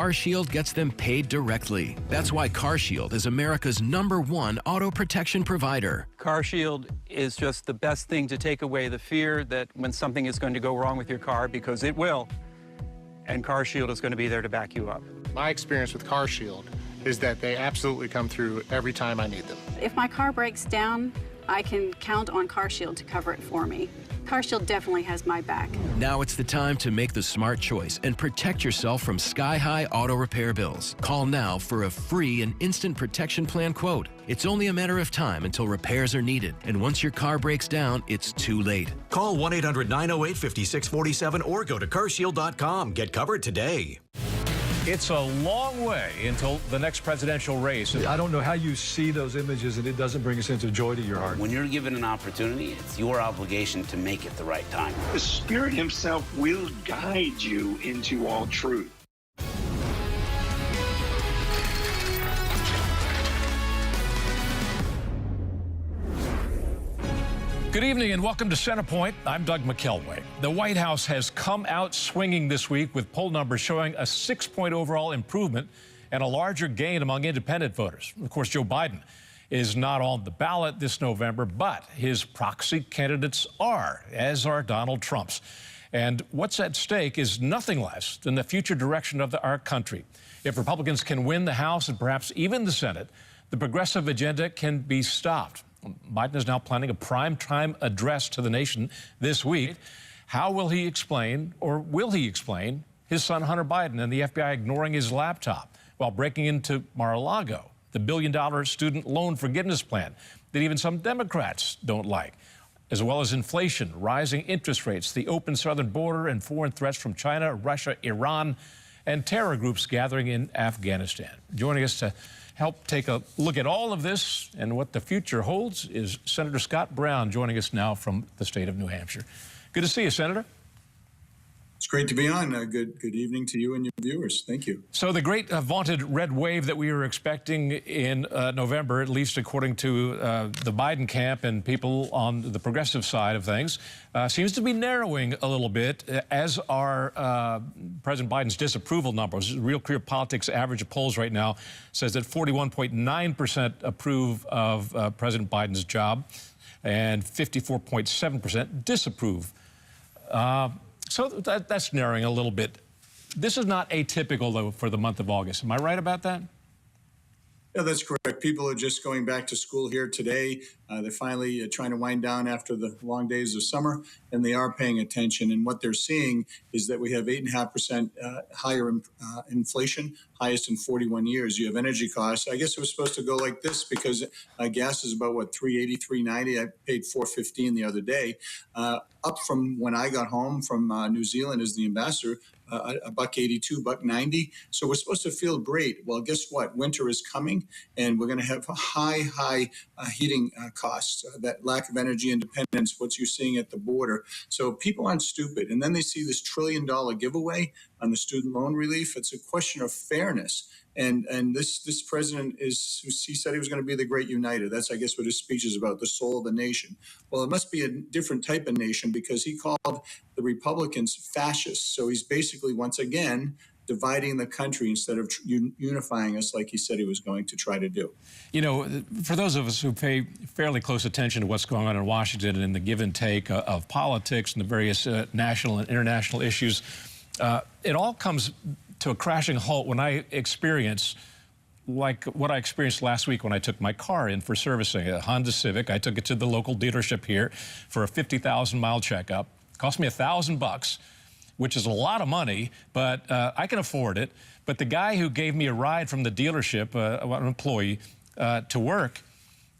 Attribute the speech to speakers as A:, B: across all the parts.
A: CarShield gets them paid directly. That's why CarShield is America's #1 auto protection provider.
B: CarShield is just the best thing to take away the fear that when something is going to go wrong with your car, because it will, and CarShield is going to be there to back you up.
C: My experience with CarShield is that they absolutely come through every time I need them.
D: If my car breaks down, I can count on CarShield to cover it for me. CarShield definitely has my back.
A: Now it's the time to make the smart choice and protect yourself from sky-high auto repair bills. Call now for a free and instant protection plan quote. It's only a matter of time until repairs are needed, and once your car breaks down, it's too late.
E: Call 1-800-908-5647 or go to carshield.com. Get covered today.
F: It's a long way until the next presidential race.
G: I don't know how you see those images and it doesn't bring a sense of joy to your heart.
H: When you're given an opportunity, it's your obligation to make it the right time.
I: The Spirit Himself will guide you into all truth.
F: Good evening and welcome to Centerpoint. I'm Doug McKelway. The White House has come out swinging this week with poll numbers showing a 6-point overall improvement and a larger gain among independent voters. Of course, Joe Biden is not on the ballot this November, but his proxy candidates are, as are Donald Trump's. And what's at stake is nothing less than the future direction of our country. If Republicans can win the House and perhaps even the Senate, the progressive agenda can be stopped. Biden is now planning a primetime address to the nation this week. How will he explain, or will he explain, his son Hunter Biden and the FBI ignoring his laptop while breaking into Mar-a-Lago, the billion-dollar student loan forgiveness plan that even some Democrats don't like, as well as inflation, rising interest rates, the open southern border, and foreign threats from China, Russia, Iran, and terror groups gathering in Afghanistan. Joining us to help take a look at all of this and what the future holds is Senator Scott Brown, joining us now from the state of New Hampshire. Good to see you, Senator.
J: It's great to be on. Good evening to you and your viewers. Thank you.
F: So the great vaunted red wave that we were expecting in November, at least according to the Biden camp and people on the progressive side of things, seems to be narrowing a little bit, as are President Biden's disapproval numbers. Real Clear Politics average of polls right now says that 41.9% approve of President Biden's job and 54.7% disapprove. So that's narrowing a little bit. This is not atypical, though, for the month of August. Am I right about that?
J: Yeah, that's correct. People are just going back to school here today. They're finally trying to wind down after the long days of summer, and they are paying attention. And what they're seeing is that we have 8.5% higher inflation, highest in 41 years. You have energy costs. I guess it was supposed to go like this because gas is about, what, $3.80, $3.90. I paid $4.15 the other day. Up from when I got home from New Zealand as the ambassador, $1.82, $1.90. So we're supposed to feel great. Well, guess what? Winter is coming, and we're going to have high heating costs. That lack of energy independence, what you're seeing at the border. So people aren't stupid. And then they see this $1 trillion giveaway on the student loan relief. It's a question of fairness. And this president he said he was going to be the great uniter. That's, I guess, what his speech is about, the soul of the nation. Well, it must be a different type of nation because he called the Republicans fascists. So he's basically, once again, dividing the country instead of unifying us like he said he was going to try to do. You know,
F: for those of us who pay fairly close attention to what's going on in Washington and the give and take of politics and the various national and international issues, it all comes to a crashing halt when I experience, like what I experienced last week when I took my car in for servicing, a Honda Civic. I took it to the local dealership here for a 50,000-mile checkup. Cost me $1,000, which is a lot of money, but I can afford it. But the guy who gave me a ride from the dealership, an employee, to work,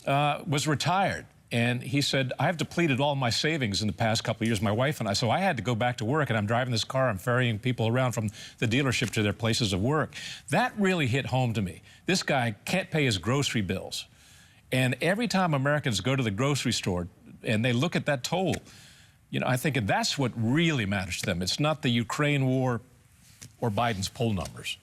F: was retired. And he said, I've depleted all my savings in the past couple of years, my wife and I. So I had to go back to work, and I'm driving this car. I'm ferrying people around from the dealership to their places of work. That really hit home to me. This guy can't pay his grocery bills. And every time Americans go to the grocery store and they look at that toll, you know, I think that's what really matters to them. It's not the Ukraine war or Biden's poll numbers.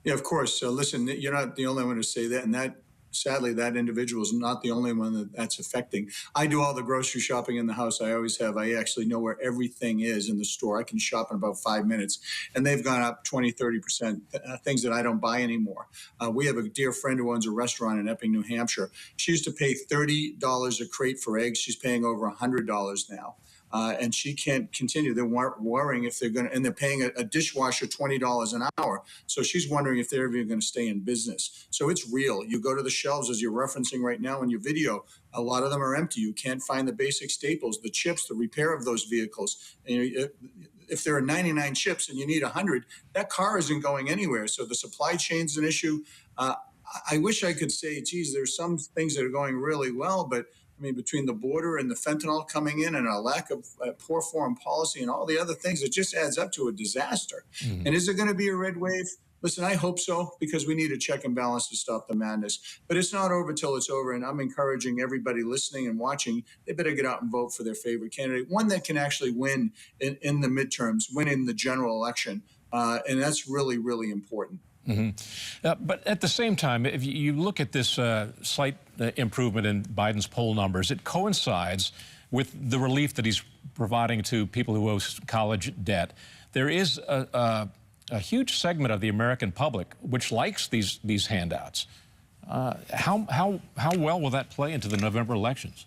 J: Yeah, of course. So listen, you're not the only one to say that, and that sadly, that individual is not the only one that's affecting. I do all the grocery shopping in the house. I always have. I actually know where everything is in the store. I can shop in about 5 minutes, and they've gone up 20, 30%, things that I don't buy anymore. We have a dear friend who owns a restaurant in Epping, New Hampshire. She used to pay $30 a crate for eggs. She's paying over $100 now. And she can't continue. They're worrying if they're going to, and they're paying a dishwasher $20 an hour. So she's wondering if they're ever going to stay in business. So it's real. You go to the shelves, as you're referencing right now in your video, a lot of them are empty. You can't find the basic staples, the chips, the repair of those vehicles. And if there are 99 chips and you need 100, that car isn't going anywhere. So the supply chain's an issue. I wish I could say, geez, there's some things that are going really well, but I mean, between the border and the fentanyl coming in and a lack of poor foreign policy and all the other things, it just adds up to a disaster. And is there going to be a red wave? Listen, I hope so, because we need a check and balance to stop the madness. But it's not over till it's over. And I'm encouraging everybody listening and watching, they better get out and vote for their favorite candidate, one that can actually win in the midterms, win in the general election. And that's really, really important.
F: But at the same time, if you look at this slight improvement in Biden's poll numbers, it coincides with the relief that he's providing to people who owe college debt. There is a huge segment of the American public which likes these handouts. How well will that play into the November elections?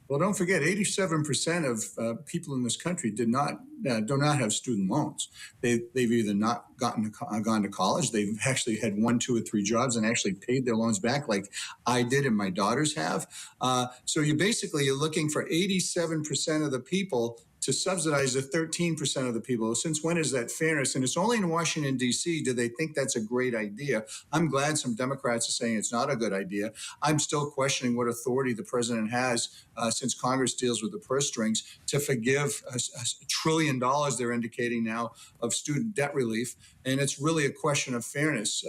J: Well, don't forget, 87% of people in this country do not have student loans. They've either not gone to college. They've actually had 1, 2, or 3 jobs and actually paid their loans back, like I did and my daughters have. So you're looking for 87% of the people to subsidize the 13% of the people. Since when is that fairness? And it's only in Washington, D.C. do they think that's a great idea. I'm glad some Democrats are saying it's not a good idea. I'm still questioning what authority the president has, since Congress deals with the purse strings, to forgive $1 trillion, they're indicating now, of student debt relief. And it's really a question of fairness.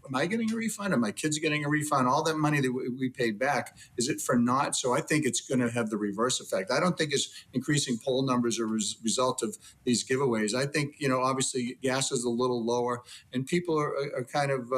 J: Am I getting a refund? Are my kids getting a refund? All that money that we paid back, is it for naught? So I think it's going to have the reverse effect. I don't think it's increasing poll numbers as a result of these giveaways. I think, obviously gas is a little lower and people are kind of,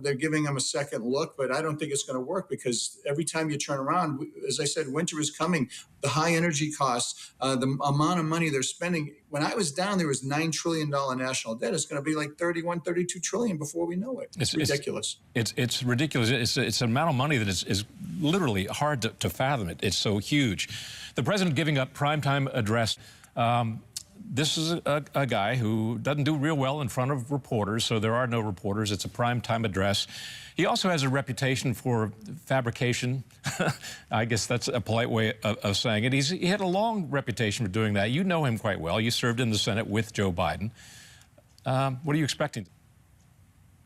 J: they're giving them a second look, but I don't think it's going to work, because every time you turn around, as I said, winter is coming. The high energy costs, the amount of money they're spending. When I was down, there was $9 trillion national debt. It's going to be like 31, 32 trillion before we know it. It's ridiculous.
F: It's ridiculous. It's an amount of money that is literally hard to fathom. It's so huge. The president giving up primetime address. This is a guy who doesn't do real well in front of reporters, so there are no reporters. It's a primetime address. He also has a reputation for fabrication. I guess that's a polite way of saying it. He had a long reputation for doing that. You know him quite well. You served in the Senate with Joe Biden. What are you expecting?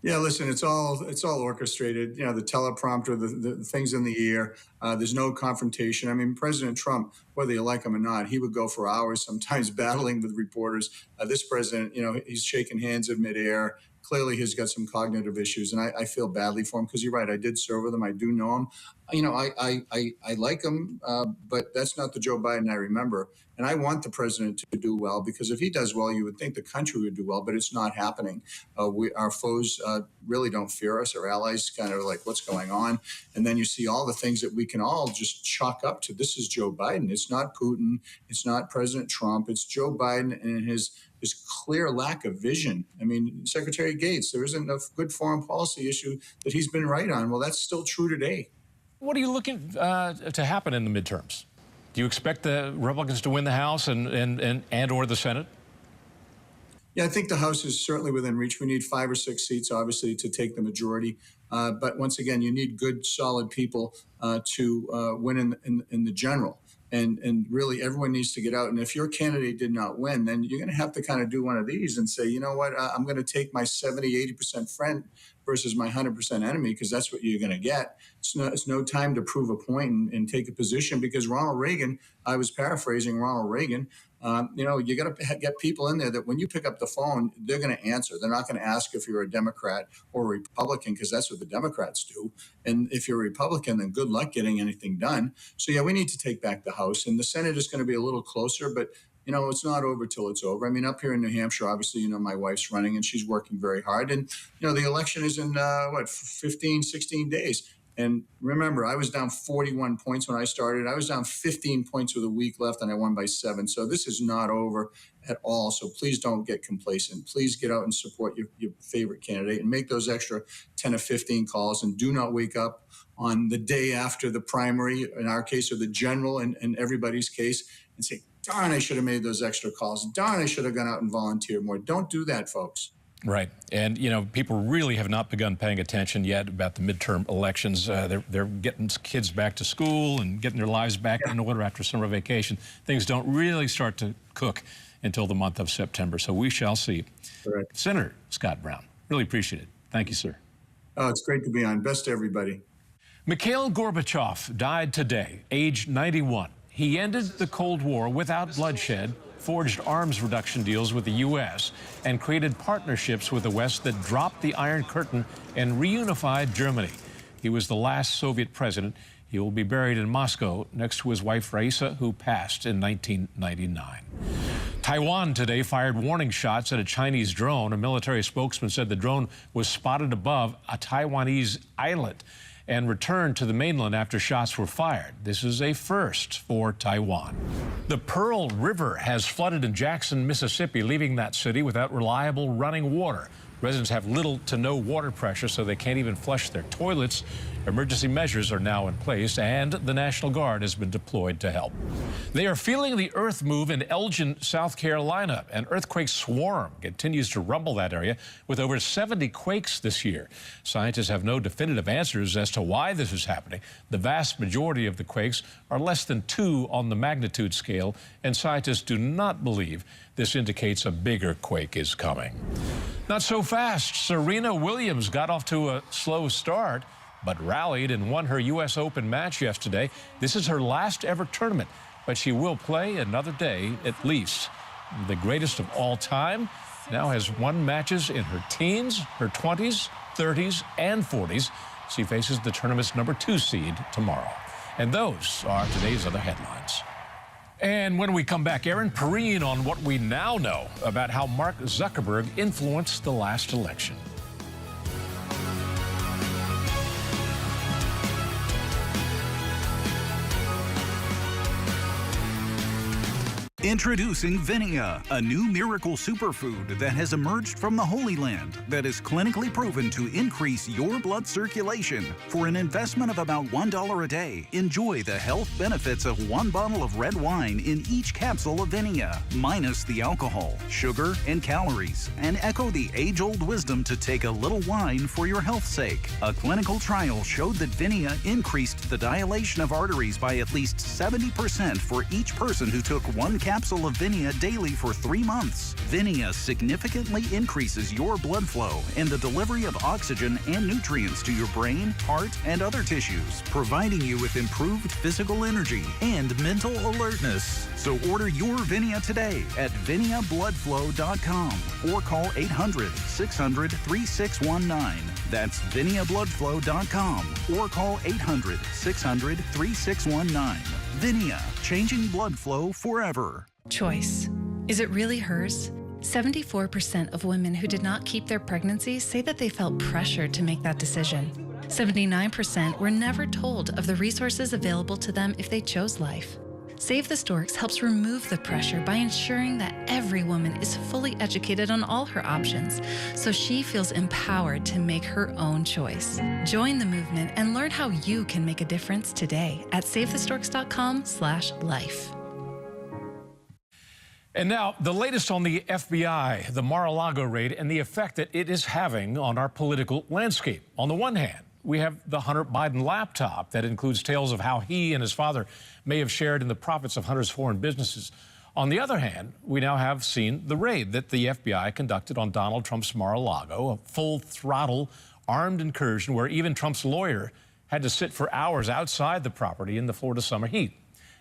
J: Yeah, listen, it's all orchestrated. The teleprompter, the things in the air. There's no confrontation. I mean, President Trump, whether you like him or not, he would go for hours, sometimes battling with reporters. This president, he's shaking hands in midair. Clearly, he's got some cognitive issues, and I feel badly for him, because you're right. I did serve with him. I do know him. I like him, but that's not the Joe Biden I remember. And I want the president to do well, because if he does well, you would think the country would do well, but it's not happening. Our foes really don't fear us. Our allies kind of like, what's going on? And then you see all the things that we can all just chalk up to. This is Joe Biden. It's not Putin. It's not President Trump. It's Joe Biden and his clear lack of vision. I mean, Secretary Gates, there isn't a good foreign policy issue that he's been right on. Well, that's still true today.
F: What are you looking to happen in the midterms? Do you expect the Republicans to win the House and or the Senate?
J: Yeah, I think the House is certainly within reach. We need 5 or 6 seats, obviously, to take the majority. But once again, you need good, solid people to win in the general. And really, everyone needs to get out. And if your candidate did not win, then you're going to have to kind of do one of these and say, you know what, I'm going to take my 70, 80% friend versus my 100% enemy, because that's what you're going to get. It's no time to prove a point and take a position, because Ronald Reagan, I was paraphrasing Ronald Reagan, you got to get people in there that when you pick up the phone, they're going to answer. They're not going to ask if you're a Democrat or a Republican, because that's what the Democrats do. And if you're a Republican, then good luck getting anything done. So, yeah, we need to take back the House. And the Senate is going to be a little closer, but it's not over till it's over. I mean, up here in New Hampshire, obviously, my wife's running and she's working very hard. And, the election is in, 15, 16 days. And remember, I was down 41 points when I started. I was down 15 points with a week left, and I won by 7. So this is not over at all. So please don't get complacent. Please get out and support your favorite candidate and make those extra 10 or 15 calls. And do not wake up on the day after the primary, in our case, or the general in everybody's case, and say, darn, I should have made those extra calls. Darn, I should have gone out and volunteered more. Don't do that, folks.
F: Right. And, people really have not begun paying attention yet about the midterm elections. They're getting kids back to school and getting their lives back in order after summer vacation. Things don't really start to cook until the month of September. So we shall see.
J: Correct.
F: Senator Scott Brown, really appreciate it. Thank you, sir.
J: Oh, it's great to be on. Best to everybody.
F: Mikhail Gorbachev died today, age 91. He ended the Cold War without bloodshed, forged arms reduction deals with the U.S., and created partnerships with the West that dropped the Iron Curtain and reunified Germany. He was the last Soviet president. He will be buried in Moscow next to his wife, Raisa, who passed in 1999. Taiwan today fired warning shots at a Chinese drone. A military spokesman said the drone was spotted above a Taiwanese islet and returned to the mainland after shots were fired. This is a first for Taiwan. The Pearl River has flooded in Jackson, Mississippi, leaving that city without reliable running water. Residents have little to no water pressure, so they can't even flush their toilets. Emergency measures are now in place, and the National Guard has been deployed to help. They are feeling the earth move in Elgin, South Carolina. An earthquake swarm continues to rumble that area with over 70 quakes this year. Scientists have no definitive answers as to why this is happening. The vast majority of the quakes are less than 2 on the magnitude scale, and scientists do not believe this indicates a bigger quake is coming. Not so fast. Serena Williams got off to a slow start, but rallied and won her U.S. Open match yesterday. This is her last ever tournament, but she will play another day at least. The greatest of all time now has won matches in her teens, her 20s, 30s, and 40s. She faces the tournament's #2 seed tomorrow. And those are today's other headlines. And when we come back, Aaron Perrine on what we now know about how Mark Zuckerberg influenced the last election.
K: Introducing Vinia, a new miracle superfood that has emerged from the Holy Land that is clinically proven to increase your blood circulation. For an investment of about $1 a day, enjoy the health benefits of 1 bottle of red wine in each capsule of Vinia, minus the alcohol, sugar, and calories, and echo the age-old wisdom to take a little wine for your health's sake. A clinical trial showed that Vinia increased the dilation of arteries by at least 70% for each person who took 1 capsule of Vinia daily for 3 months. Vinia significantly increases your blood flow and the delivery of oxygen and nutrients to your brain, heart, and other tissues, providing you with improved physical energy and mental alertness. So order your Vinia today at ViniaBloodFlow.com or call 800-600-3619. That's ViniaBloodFlow.com or call 800-600-3619. Vinia, changing blood flow forever.
L: Choice. Is it really hers? 74% of women who did not keep their pregnancy say that they felt pressured to make that decision. 79% were never told of the resources available to them if they chose life. Save the Storks helps remove the pressure by ensuring that every woman is fully educated on all her options, so she feels empowered to make her own choice. Join the movement and learn how you can make a difference today at SaveTheStorks.com/life.
F: And now, the latest on the FBI, the Mar-a-Lago raid, and the effect that it is having on our political landscape. On the one hand, we have the Hunter Biden laptop that includes tales of how he and his father may have shared in the profits of Hunter's foreign businesses. On the other hand, we now have seen the raid that the FBI conducted on Donald Trump's Mar-a-Lago, a full-throttle armed incursion where even Trump's lawyer had to sit for hours outside the property in the Florida summer heat.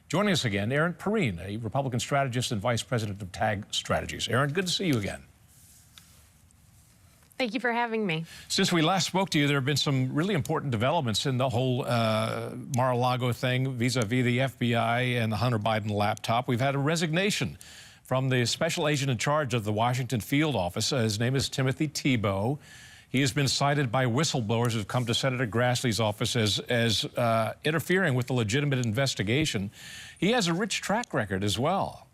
F: Joining us again, Aaron Perrine, a Republican strategist and vice president of TAG Strategies. Aaron, good to see you again.
M: Thank you for having me.
F: Since we last spoke to you, there have been some really important developments in the whole Mar-a-Lago thing vis-a-vis the FBI and the Hunter Biden laptop. We've had a resignation from the special agent in charge of the Washington field office. His name is Timothy Tebow. He has been cited by whistleblowers who have come to Senator Grassley's office as interfering with the legitimate investigation. He has a rich track record as well.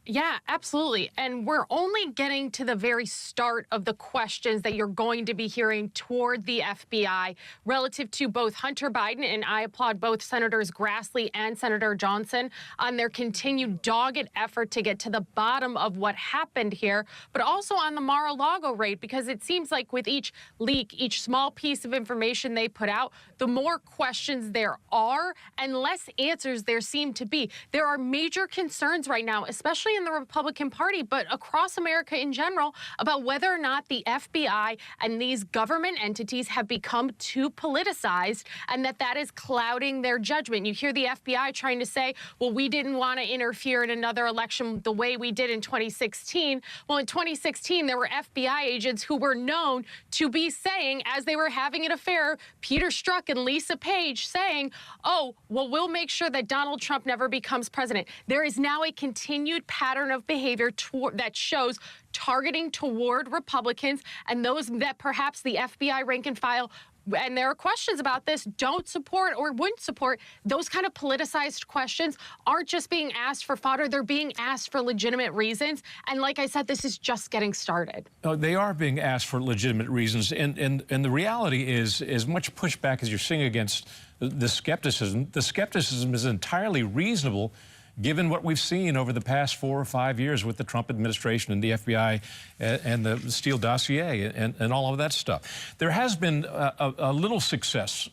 M: Yeah, absolutely. And we're only getting to the very start of the questions that you're going to be hearing toward the FBI relative to both Hunter Biden, and I applaud both Senators Grassley and Senator Johnson on their continued dogged effort to get to the bottom of what happened here, but also on the Mar-a-Lago raid, because it seems like with each leak, each small piece of information they put out, the more questions there are and less answers there seem to be. There are major concerns right now, especially in the Republican Party, but across America in general, about whether or not the FBI and these government entities have become too politicized and that is clouding their judgment. You hear the FBI trying to say, well, we didn't want to interfere in another election the way we did in 2016. Well, in 2016, there were FBI agents who were known to be saying, as they were having an affair, Peter Strzok and Lisa Page saying, oh, well, we'll make sure that Donald Trump never becomes president. There is now a continued pattern of behavior that shows targeting toward Republicans and those that perhaps the FBI rank and file, and there are questions about this, don't support or wouldn't support. Those kind of politicized questions aren't just being asked for fodder, they're being asked for legitimate reasons. And like I said, this is just getting started.
F: Oh, they are being asked for legitimate reasons. And the reality is, as much pushback as you're seeing against the skepticism is entirely reasonable given what we've seen over the past 4 or 5 years with the Trump administration and the FBI and the Steele dossier and all of that stuff. There has been a little success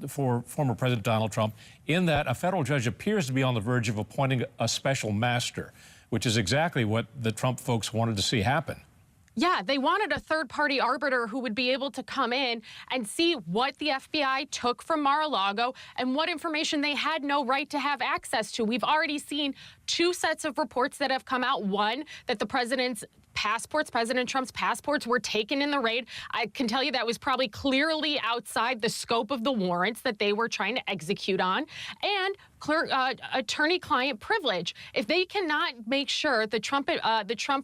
F: for former President Donald Trump in that a federal judge appears to be on the verge of appointing a special master, which is exactly what the Trump folks wanted to see happen.
M: Yeah, they wanted a third-party arbiter who would be able to come in and see what the FBI took from Mar-a-Lago and what information they had no right to have access to. We've already seen 2 sets of reports that have come out. One, that the president's passports, President Trump's passports, were taken in the raid. I can tell you that was probably clearly outside the scope of the warrants that they were trying to execute on. And attorney-client privilege. If they cannot make sure the Trump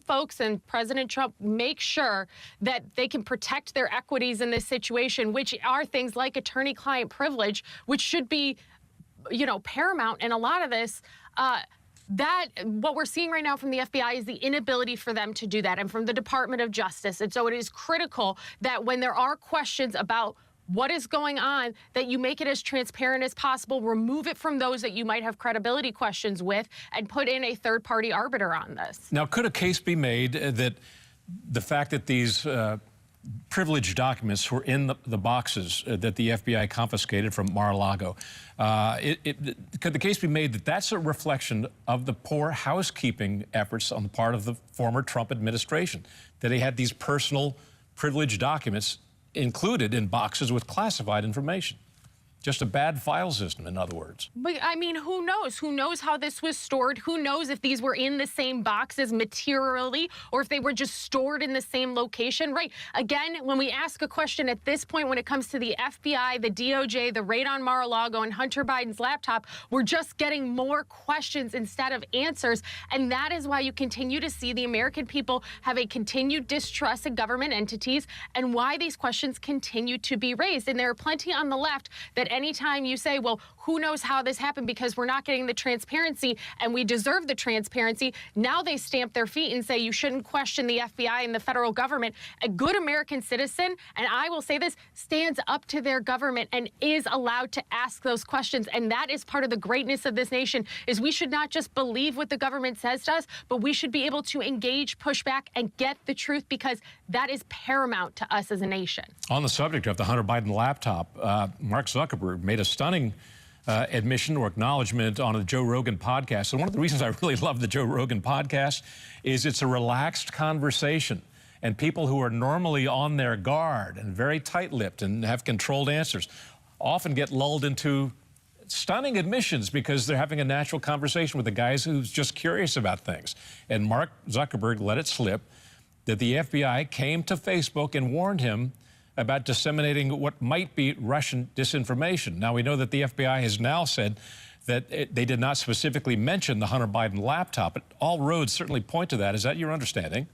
M: folks and President Trump make sure that they can protect their equities in this situation, which are things like attorney-client privilege, which should be, paramount in a lot of this. What we're seeing right now from the FBI is the inability for them to do that, and from the Department of Justice. And so it is critical that when there are questions about what is going on, that you make it as transparent as possible, remove it from those that you might have credibility questions with, and put in a third-party arbiter on this.
F: Now, could a case be made that the fact that these privileged documents were in the boxes that the FBI confiscated from Mar-a-Lago, could the case be made that that's a reflection of the poor housekeeping efforts on the part of the former Trump administration, that he had these personal privileged documents included in boxes with classified information? Just a bad file system, in other words.
M: But, I mean, who knows? Who knows how this was stored? Who knows if these were in the same boxes materially or if they were just stored in the same location, right? Again, when we ask a question at this point, when it comes to the FBI, the DOJ, the raid on Mar-a-Lago, and Hunter Biden's laptop, we're just getting more questions instead of answers. And that is why you continue to see the American people have a continued distrust in government entities and why these questions continue to be raised. And there are plenty on the left that anytime you say, well, who knows how this happened because we're not getting the transparency and we deserve the transparency, now they stamp their feet and say you shouldn't question the FBI and the federal government. A good American citizen, and I will say this, stands up to their government and is allowed to ask those questions. And that is part of the greatness of this nation, is we should not just believe what the government says to us, but we should be able to engage, push back, and get the truth, because that is paramount to us as a nation.
F: On the subject of the Hunter Biden laptop, Mark Zuckerberg made a stunning admission or acknowledgement on the Joe Rogan podcast. And one of the reasons I really love the Joe Rogan podcast is it's a relaxed conversation. And people who are normally on their guard and very tight-lipped and have controlled answers often get lulled into stunning admissions because they're having a natural conversation with the guys who's just curious about things. And Mark Zuckerberg let it slip that the FBI came to Facebook and warned him about disseminating what might be Russian disinformation. Now, we know that the FBI has now said that they did not specifically mention the Hunter Biden laptop. But all roads certainly point to that. Is that your understanding?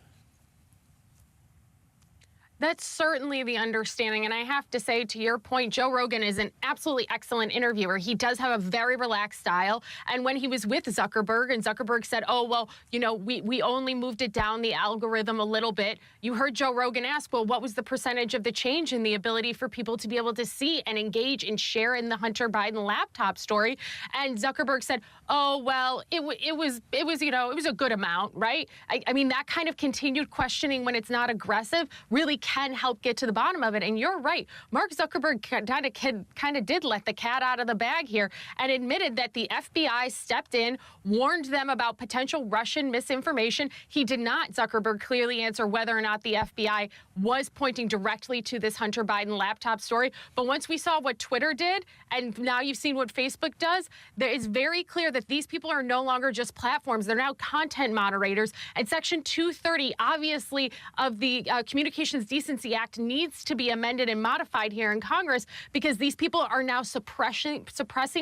M: That's certainly the understanding. And I have to say, to your point, Joe Rogan is an absolutely excellent interviewer. He does have a very relaxed style. And when he was with Zuckerberg, and Zuckerberg said, oh, well, you know, we only moved it down the algorithm a little bit. You heard Joe Rogan ask, well, what was the percentage of the change in the ability for people to be able to see and engage and share in the Hunter Biden laptop story? And Zuckerberg said, oh, well, it was you know, it was a good amount, right? I mean, that kind of continued questioning when it's not aggressive really can help get to the bottom of it. And you're right. Mark Zuckerberg kind of did let the cat out of the bag here and admitted that the FBI stepped in, warned them about potential Russian misinformation. He did not, Zuckerberg, clearly answer whether or not the FBI was pointing directly to this Hunter Biden laptop story. But once we saw what Twitter did, and now you've seen what Facebook does, there is very clear that these people are no longer just platforms. They're now content moderators. And Section 230, obviously, of the Communications Decency Act needs to be amended and modified here in Congress because these people are now suppressing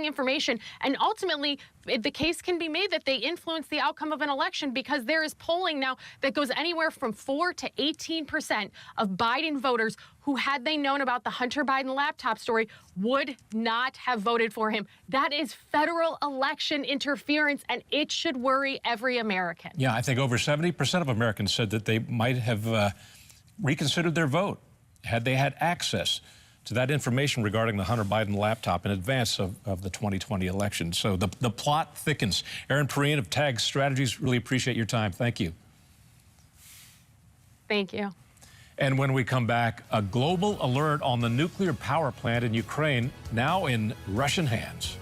M: information. And ultimately, the case can be made that they influence the outcome of an election because there is polling now that goes anywhere from 4 to 18% of Biden voters who, had they known about the Hunter Biden laptop story, would not have voted for him. That is federal election interference, and it should worry every American.
F: Yeah, I think over 70% of Americans said that they might have reconsidered their vote had they had access to that information regarding the Hunter Biden laptop in advance of the 2020 election. So the plot thickens. Erin Perrine of TAG Strategies, really appreciate your time. Thank you.
M: Thank you.
F: And when we come back, a global alert on the nuclear power plant in Ukraine, now in Russian hands.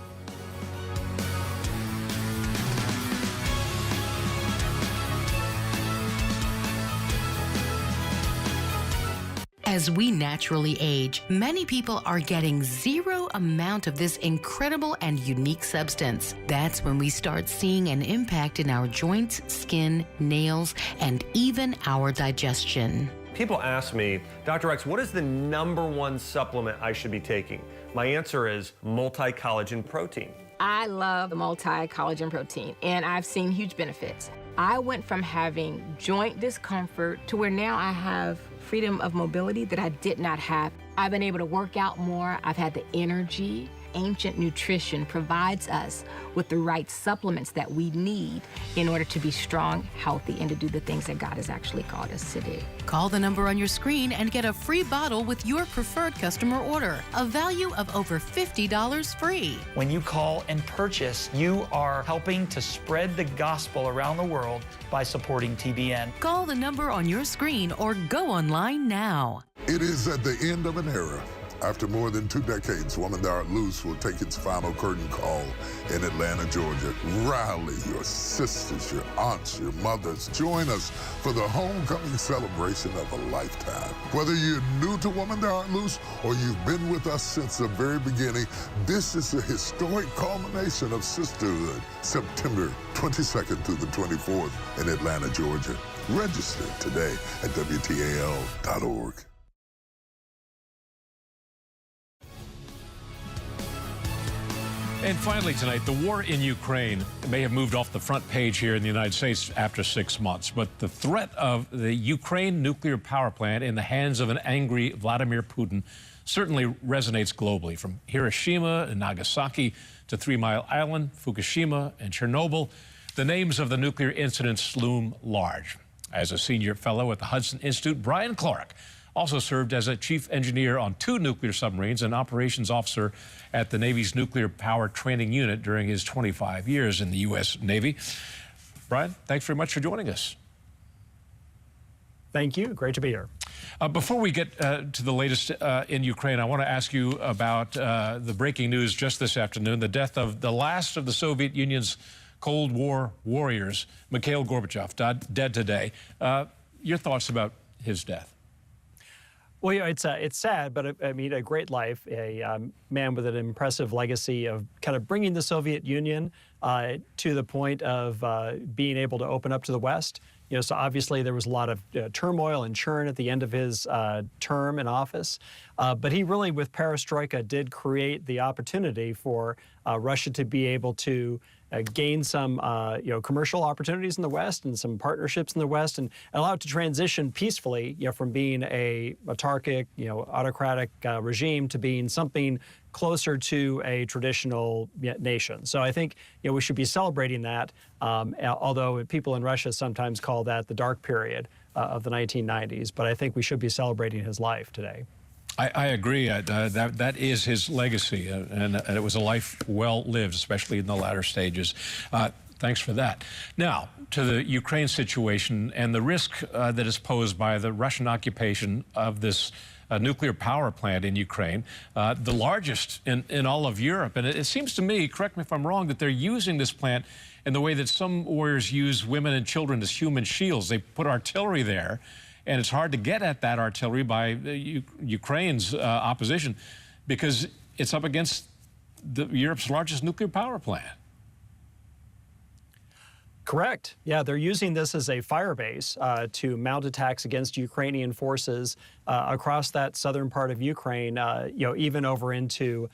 N: As we naturally age, many people are getting zero amount of this incredible and unique substance. That's when we start seeing an impact in our joints, skin, nails, and even our digestion.
O: People ask me, Dr. X, what is the #1 supplement I should be taking? My answer is multi-collagen protein.
P: I love the multi-collagen protein, and I've seen huge benefits. I went from having joint discomfort to where now I have freedom of mobility that I did not have. I've been able to work out more. I've had the energy. Ancient Nutrition provides us with the right supplements that we need in order to be strong, healthy, and to do the things that God has actually called us to do.
N: Call the number on your screen and get a free bottle with your preferred customer order, a value of over $50 free.
Q: When you call and purchase, you are helping to spread the gospel around the world by supporting TBN.
N: Call the number on your screen or go online now.
R: It is at the end of an era. After more than 2 decades, Woman Thou Art Loose will take its final curtain call in Atlanta, Georgia. Rally your sisters, your aunts, your mothers. Join us for the homecoming celebration of a lifetime. Whether you're new to Woman Thou Art Loose or you've been with us since the very beginning, this is a historic culmination of sisterhood. September 22nd through the 24th in Atlanta, Georgia. Register today at WTAL.org.
F: And finally tonight, the war in Ukraine may have moved off the front page here in the United States after 6 months, but the threat of the Ukraine nuclear power plant in the hands of an angry Vladimir Putin certainly resonates globally, from Hiroshima and Nagasaki to 3 Mile Island, Fukushima, and Chernobyl. The names of the nuclear incidents loom large. As a senior fellow at the Hudson Institute, Brian Clark also served as a chief engineer on 2 nuclear submarines and operations officer at the Navy's Nuclear Power Training Unit during his 25 years in the U.S. Navy. Brian, thanks very much for joining us.
S: Thank you. Great to be here.
F: Before we get to the latest in Ukraine, I want to ask you about the breaking news just this afternoon, the death of the last of the Soviet Union's Cold War warriors, Mikhail Gorbachev, dead today. Your thoughts about his death?
S: Well, you know, it's sad, but I mean, a great life, a man with an impressive legacy of kind of bringing the Soviet Union to the point of being able to open up to the West So obviously there was a lot of turmoil and churn at the end of his term in office. But he really, with perestroika, did create the opportunity for Russia to be able to gain some commercial opportunities in the West and some partnerships in the West, and allow it to transition peacefully from being a autarkic, autocratic regime to being something closer to a traditional nation. So I think we should be celebrating that, although people in Russia sometimes call that the dark period of the 1990s. But I think we should be celebrating his life today.
F: I agree. That is his legacy, and it was a life well lived, especially in the latter stages. Thanks for that. Now, to the Ukraine situation and the risk that is posed by the Russian occupation of this nuclear power plant in Ukraine, the largest in all of Europe. And it seems to me, correct me if I'm wrong, that they're using this plant in the way that some warriors use women and children as human shields. They put artillery there, and it's hard to get at that artillery by Ukraine's opposition because it's up against Europe's largest nuclear power plant.
S: Correct. Yeah, they're using this as a fire base to mount attacks against Ukrainian forces across that southern part of Ukraine, even over into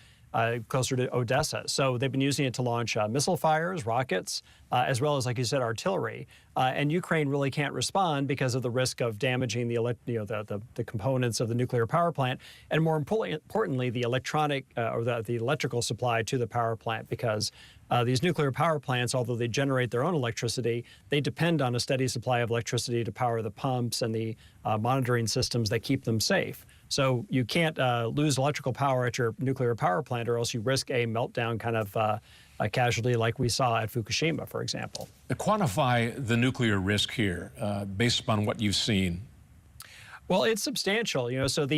S: closer to Odessa. So they've been using it to launch missile fires, rockets, as well as, like you said, artillery. And Ukraine really can't respond because of the risk of damaging the components of the nuclear power plant, and more importantly, the electronic or the electrical supply to the power plant, because these nuclear power plants, although they generate their own electricity, they depend on a steady supply of electricity to power the pumps and the monitoring systems that keep them safe. So you can't lose electrical power at your nuclear power plant, or else you risk a meltdown kind of a casualty like we saw at Fukushima, for example.
F: Quantify the nuclear risk here based upon what you've seen.
S: Well, it's substantial, so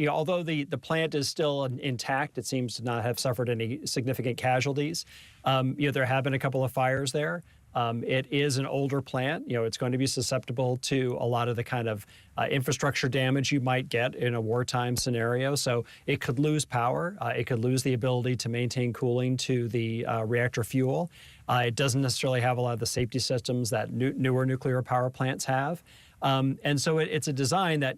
S: although the plant is still intact, it seems to not have suffered any significant casualties. There have been a couple of fires there. It is an older plant. It's going to be susceptible to a lot of the kind of infrastructure damage you might get in a wartime scenario. So it could lose power. It could lose the ability to maintain cooling to the reactor fuel. It doesn't necessarily have a lot of the safety systems that newer nuclear power plants have. And so it's a design that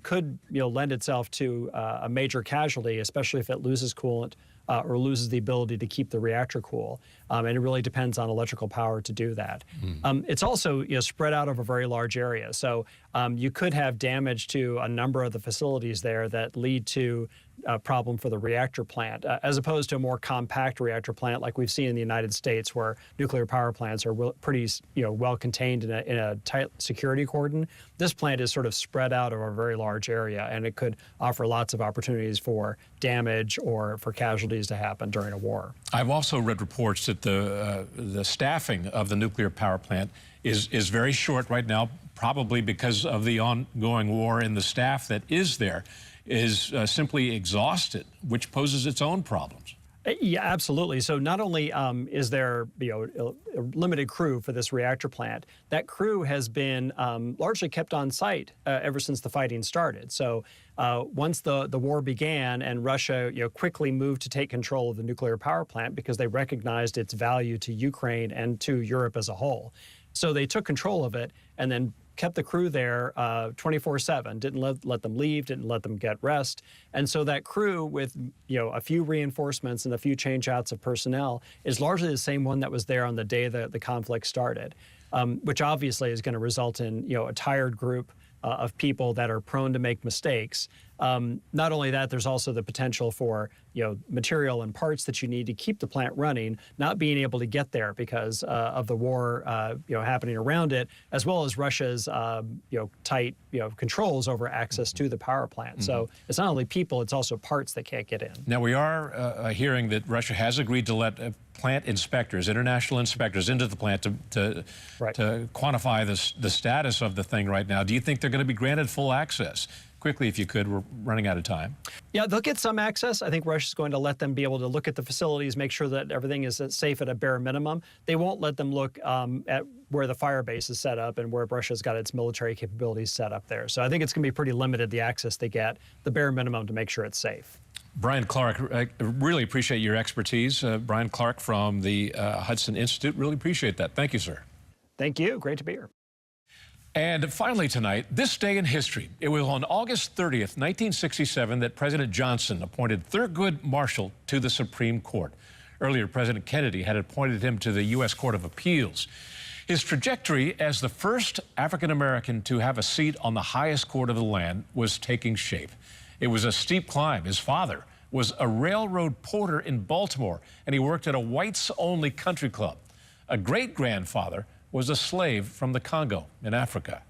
S: could lend itself to a major casualty, especially if it loses coolant or loses the ability to keep the reactor cool. And it really depends on electrical power to do that. It's also spread out over a very large area. So you could have damage to a number of the facilities there that lead to a problem for the reactor plant, as opposed to a more compact reactor plant like we've seen in the United States, where nuclear power plants are pretty well contained in a tight security cordon. This plant is sort of spread out over a very large area, and it could offer lots of opportunities for damage or for casualties to happen during a war.
F: I've also read reports that the staffing of the nuclear power plant is very short right now, probably because of the ongoing war, and the staff that is there is simply exhausted, which poses its own problems.
S: Yeah, absolutely. So not only is there a limited crew for this reactor plant, that crew has been largely kept on site ever since the fighting started. So once the war began and Russia quickly moved to take control of the nuclear power plant because they recognized its value to Ukraine and to Europe as a whole. So they took control of it and then kept the crew there 24/7, didn't let them leave, didn't let them get rest. And so that crew, with a few reinforcements and a few change-outs of personnel, is largely the same one that was there on the day that the conflict started, which obviously is going to result in a tired group of people that are prone to make mistakes. Not only that, there's also the potential for material and parts that you need to keep the plant running, not being able to get there because of the war happening around it, as well as Russia's tight controls over access to the power plant. So it's not only people, it's also parts that can't get in.
F: Now we are hearing that Russia has agreed to let plant inspectors, international inspectors, into the plant to quantify the status of the thing right now. Do you think they're going to be granted full access? Quickly, if you could, we're running out of time.
S: Yeah, they'll get some access. I think Russia's going to let them be able to look at the facilities, make sure that everything is safe at a bare minimum. They won't let them look at where the fire base is set up and where Russia's got its military capabilities set up there. So I think it's going to be pretty limited, the access they get, the bare minimum to make sure it's safe.
F: Brian Clark, I really appreciate your expertise. Brian Clark from the Hudson Institute, really appreciate that. Thank you, sir.
S: Thank you. Great to be here.
F: And finally tonight, this day in history. It was on August 30th, 1967, that President Johnson appointed Thurgood Marshall to the Supreme Court. Earlier, President Kennedy had appointed him to the U.S. Court of Appeals. His trajectory as the first African-American to have a seat on the highest court of the land was taking shape. It was a steep climb. His father was a railroad porter in Baltimore, and he worked at a whites-only country club. A great-grandfather was a slave from the Congo in Africa.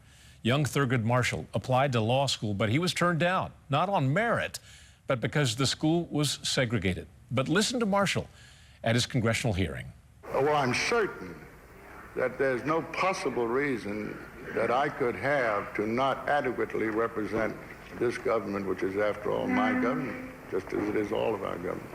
F: Young Thurgood Marshall applied to law school, but he was turned down, not on merit, but because the school was segregated. But listen to Marshall at his congressional hearing.
R: Well, I'm certain that there's no possible reason that I could have to not adequately represent this government, which is, after all, my government, just as it is all of our government.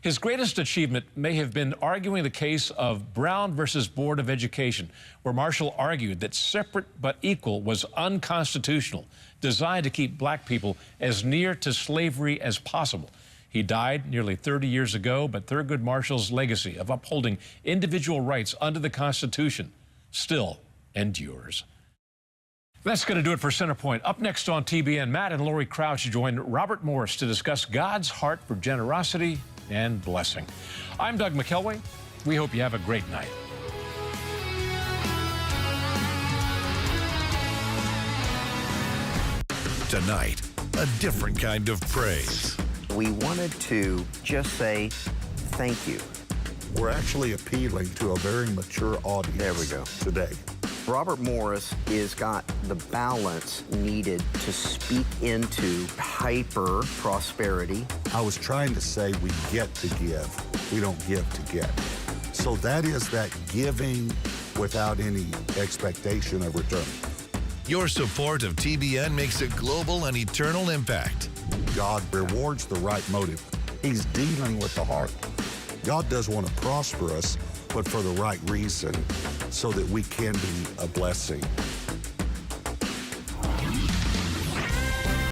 F: His greatest achievement may have been arguing the case of Brown versus Board of Education, where Marshall argued that separate but equal was unconstitutional, designed to keep black people as near to slavery as possible. He died nearly 30 years ago, but Thurgood Marshall's legacy of upholding individual rights under the Constitution still endures. That's going to do it for Centerpoint. Up next on TBN, Matt and Lori Crouch join Robert Morris to discuss God's heart for generosity and blessing. I'm Doug McKelway. We hope you have a great night.
T: Tonight, a different kind of praise.
U: We wanted to just say thank you.
R: We're actually appealing to a very mature audience.
U: There we go.
R: Today.
U: Robert Morris has got the balance needed to speak into hyper prosperity.
R: I was trying to say we get to give. We don't give to get. So that is that giving without any expectation of return.
T: Your support of TBN makes a global and eternal impact.
R: God rewards the right motive. He's dealing with the heart. God does want to prosper us, but for the right reason, so that we can be a blessing